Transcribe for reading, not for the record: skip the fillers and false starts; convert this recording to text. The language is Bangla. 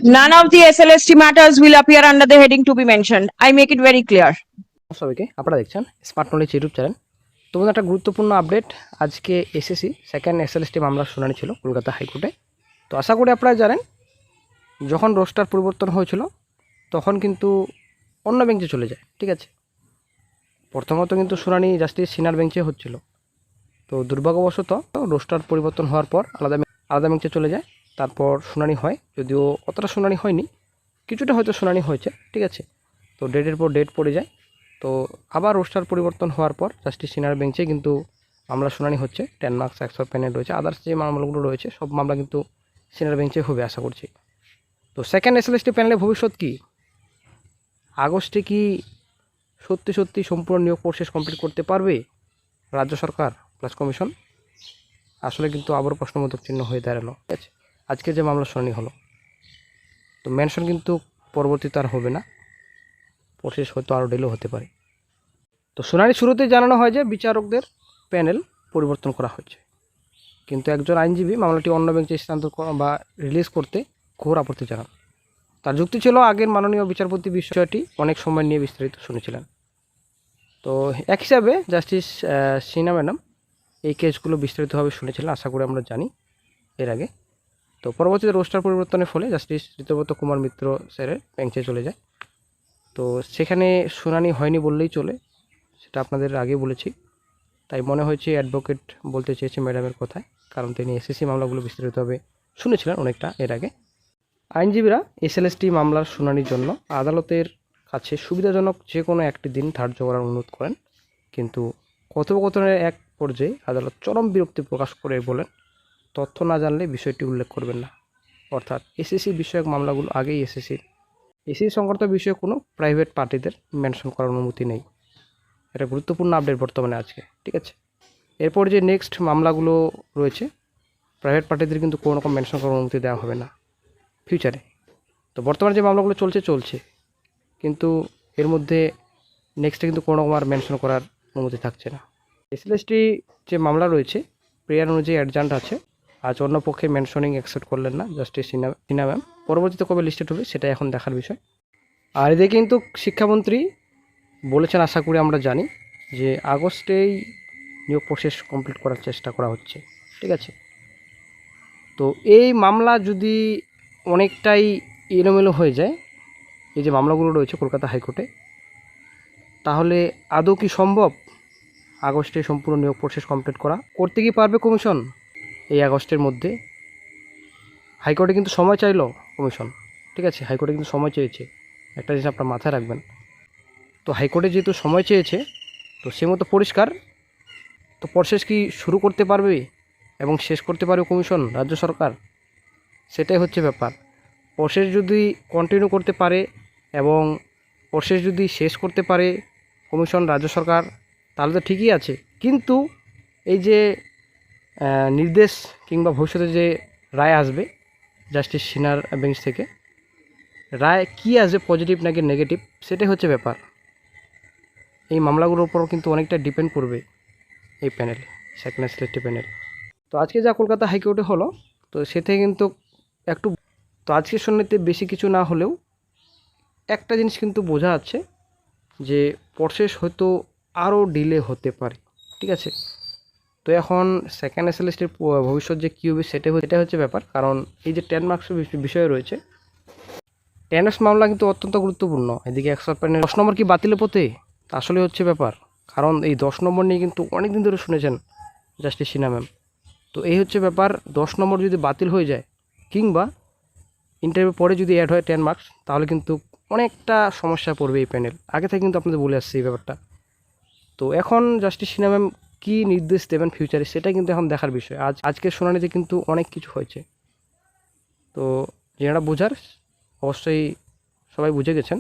None of the SLST matters will appear under the heading to be mentioned. I make it very clear. সবাইকে আপনারা দেখছেন স্মার্ট নলেজ ইউটিউব চ্যানেল। তোমাদের একটা গুরুত্বপূর্ণ আপডেট, আজকে এসএসসি সেকেন্ড এসএলএসটি মামলার শুনানি ছিল কলকাতা হাইকোর্টে। তো আশা করি আপনারা জানেন, যখন রোস্টার পরিবর্তন হয়েছিল তখন কিন্তু অন্য বেঞ্চে চলে যায়। ঠিক আছে, প্রথমত কিন্তু শুনানি জাস্টিস সিনার বেঞ্চে হচ্ছিল। তো দুর্ভাগ্যবশত রোস্টার পরিবর্তন হওয়ার পর আলাদা বেঞ্চে চলে যায়। তারপর শুনানি হয়, যদিও অতটা শুনানি হয়নি, কিছুটা হয়তো শুনানি হয়েছে। ঠিক আছে, তো ডেটের পর ডেট পড়ে যায়। তো আবার রোস্টার পরিবর্তন হওয়ার পর জাস্টিস সিনার বেঞ্চে কিন্তু মামলা শুনানি হচ্ছে। 10 মার্কস 100 প্যানেল রয়েছে, আদার্স যে মামলাগুলো রয়েছে সব মামলা কিন্তু সিনার বেঞ্চে হবে আশা করছি। তো সেকেন্ড এসএলএসটি প্যানেলের ভবিষ্যৎ কী? আগস্টে কি সত্যি সম্পূর্ণ নিয়োগ প্রসেস কমপ্লিট করতে পারবে রাজ্য সরকার প্লাস কমিশন? আসলে কিন্তু আবারও প্রশ্নবোধক চিহ্ন হয়ে দাঁড়ালো। ঠিক আছে, আজকে যে মামলা শুনানি হলো, তো মেনশন কিন্তু পরবর্তীতে আর হবে না, প্রসেস হয়তো আরও ডিলে হতে পারে। তো শুনানি শুরুতেই জানানো হয় যে বিচারকদের প্যানেল পরিবর্তন করা হয়েছে, কিন্তু একজন আইনজীবী মামলাটি অন্য বেঞ্চে স্থানান্তর বা রিলিজ করতে ঘোর আপত্তি জানান। তার যুক্তি ছিল, আগের মাননীয় বিচারপতি বিষয়টি অনেক সময় নিয়ে বিস্তারিত শুনেছিলেন। তো এক হিসাবে জাস্টিস সিনহা ম্যাডাম এই কেসগুলো বিস্তারিতভাবে শুনেছিলেন, আশা করি আমরা জানি এর আগে। তো পরবর্তীতে রোস্টার পরিবর্তনের ফলে জাস্টিস ঋতব্রত কুমার মিত্র স্যারের বেঞ্চে চলে যায়। তো সেখানে শুনানি হয়নি বললেই চলে, সেটা আপনাদের আগে বলেছি। তাই মনে হয়েছে অ্যাডভোকেট বলতে চেয়েছে ম্যাডামের কথায়, কারণ তিনি এসএসসি মামলাগুলো বিস্তারিতভাবে শুনেছিলেন অনেকটা এর আগে। আইনজীবীরা এসএলএসটি মামলার শুনানির জন্য আদালতের কাছে সুবিধাজনক যে কোনো একটি দিন ধার্য করার অনুরোধ করেন, কিন্তু কথোপকথনের এক পর্যায়ে আদালত চরম বিরক্তি প্রকাশ করে বলেন, তথ্য না জানলে বিষয়টি উল্লেখ করবেন না। অর্থাৎ এসএসসি বিষয়ক মামলাগুলো আগেই এসএসসি সংক্রান্ত বিষয়ে কোনো প্রাইভেট পার্টিদের মেনশন করার অনুমতি নেই। এটা গুরুত্বপূর্ণ আপডেট বর্তমানে আজকে। ঠিক আছে, এরপর যে নেক্সট মামলাগুলো রয়েছে, প্রাইভেট পার্টিদের কিন্তু কোনো রকম মেনশন করার অনুমতি দেওয়া হবে না ফিউচারে। তো বর্তমানে যে মামলাগুলো চলছে, কিন্তু এর মধ্যে নেক্সটে কিন্তু কোনো রকম আর মেনশন করার অনুমতি থাকছে না। এসএলএসটি যে মামলা রয়েছে, প্রেয়ার অনুযায়ী অ্যাডজান্ট আছে। আজ অন্য পক্ষে মেনশনিং অ্যাকসেপ্ট করলেন না জাস্টিস সিনহা ম্যাম। পরবর্তীতে কবে লিস্টেড হবে সেটা এখন দেখার বিষয়। আর এদিকে কিন্তু শিক্ষামন্ত্রী বলেছেন, আশা করি আমরা জানি, যে আগস্টেই নিয়োগ প্রসেস কমপ্লিট করার চেষ্টা করা হচ্ছে। ঠিক আছে, তো এই মামলা যদি অনেকটাই এলোমেলো হয়ে যায়, এই যে মামলাগুলো রয়েছে কলকাতা হাইকোর্টে, তাহলে আদৌ কি সম্ভব আগস্টে সম্পূর্ণ নিয়োগ প্রসেস কমপ্লিট করা? করতে কি পারবে কমিশন এই আগস্টের মধ্যে? হাইকোর্টে কিন্তু সময় চাইলো কমিশন। ঠিক আছে, হাইকোর্টে কিন্তু সময় চেয়েছে, একটা জিনিস আপনার মাথায় রাখবেন। তো হাইকোর্টে যেহেতু সময় চেয়েছে, তো সে মতো পরিষ্কার, তো প্রসেস কি শুরু করতে পারবে এবং শেষ করতে পারবে কমিশন, রাজ্য সরকার? সেটাই হচ্ছে ব্যাপার। প্রসেস যদি কন্টিনিউ করতে পারে এবং প্রসেস যদি শেষ করতে পারে কমিশন, রাজ্য সরকার, তাহলে তো ঠিকই আছে। কিন্তু এই যে নির্দেশ কিংবা ভবিষ্যতে যে রায় আসবে জাস্টিস সিনহার বেঞ্চ থেকে, রায় কী আসবে, পজিটিভ নাকি নেগেটিভ, সেটাই হচ্ছে ব্যাপার। এই মামলাগুলোর উপর কিন্তু অনেকটা ডিপেন্ড করবে এই প্যানেল, সেকেন্ড এসএলএসটি প্যানেল। তো আজকে যা কলকাতা হাইকোর্টে হলো, তো সে থেকে কিন্তু একটু, তো আজকের শুনানিতে বেশি কিছু না হলেও একটা জিনিস কিন্তু বোঝা যাচ্ছে যে প্রসেস হয়তো আরও ডিলে হতে পারে। ঠিক আছে, তো এখন সেকেন্ড এসএলএসটির ভবিষ্যৎ যে কী হবে সেটা হচ্ছে ব্যাপার। কারণ এই যে 10 মার্কসের বিষয় রয়েছে, 10 মার্কস মামলা কিন্তু অত্যন্ত গুরুত্বপূর্ণ। এদিকে 100 প্যানেল 10 নম্বর কি বাতিলের পথে, আসলে হচ্ছে ব্যাপার। কারণ এই 10 নম্বর নিয়ে কিন্তু অনেক দিন ধরে শুনেছেন জাস্টিস সিনহা ম্যাম। তো এই হচ্ছে ব্যাপার, 10 নম্বর যদি বাতিল হয়ে যায় কিংবা ইন্টারভিউ পরে যদি অ্যাড হয় 10 মার্কস, তাহলে কিন্তু অনেকটা সমস্যা পড়বে এই প্যানেল। আগে থেকে কিন্তু আপনাদের বলে আসছে এই ব্যাপারটা। তো এখন জাস্টিস সিনহা ম্যাম কী নির্দেশ দেবেন ফিউচারে, সেটা কিন্তু এখন দেখার বিষয়। আজকের শুনানিতে কিন্তু অনেক কিছু হয়েছে। তো যেটা বোঝার, অবশ্যই সবাই বুঝে গেছেন।